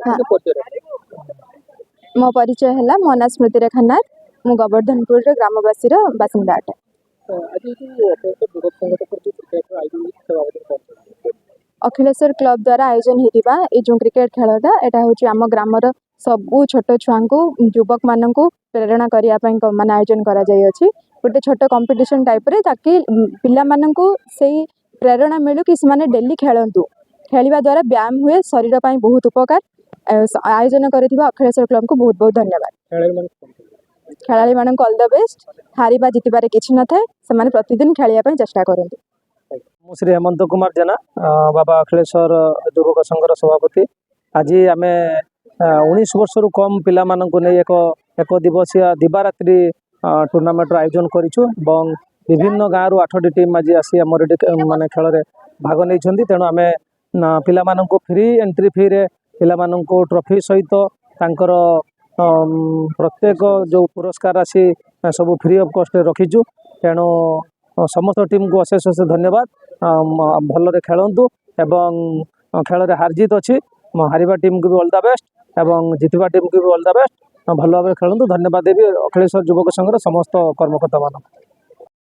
हाँ मो परिचय है मो ना स्मृति रेखा नाथ मु गोवर्धनपुर ग्रामवासी बासिंदा अटे। अखिलेश्वर क्लब द्वारा आयोजन होता जो क्रिकेट खेलटा यहाँ हूँ आम ग्रामर सबू छोट छुआ युवक मान प्रेरणा करने मान आयोजन कर गोटे छोट कंपटीशन टाइप रे ताकि पिला माननकु से प्रेरणा मिलू कि से डेली खेलतु खेलवा द्वारा व्यायाम हुए शरीर पर बहुत उपकार आयोजन करथिबा अखिलेश्वर क्लब को बहुत बहुत धन्यवाद। खेलाड़ी मान ऑल द बेस्ट हारिबा जितबार किछि न थाए से प्रतिदिन खेलिया ପାଇଁ चेष्टा करंतु। मु श्री हेमंत कुमार जेना बाबा अखिलेश्वर युवक संघर सभापति आज आम 19 वर्ष रु कम पिला माननकु नै एक दिवसीय दिवारात्रि टूर्नामेंट आयोजन करिछु एवं विभिन्न गाँव 8टी टीम आज आसी आमर माने खेल रे भाग नहीं तेणु आम पिला माननकु फ्री एंट्री फी रे पिला माननकु ट्रॉफी सहित तांकर प्रत्येक जो पुरस्कार राशि सब फ्री ऑफ कॉस्ट रखीचु तेणु समस्त टीम को अशेष अशेष धन्यवाद। भल खेलतु एवं खेल रे हार जीत अच्छी हारिबा टीम को भी ऑल द बेस्ट एवं जितवा टीम को भी ऑल द बेस्ट भल भाव खेलतु। धन्यवाद देवी अखिलेश्वर युवक संघर समस्त कर्मकर्ता मान।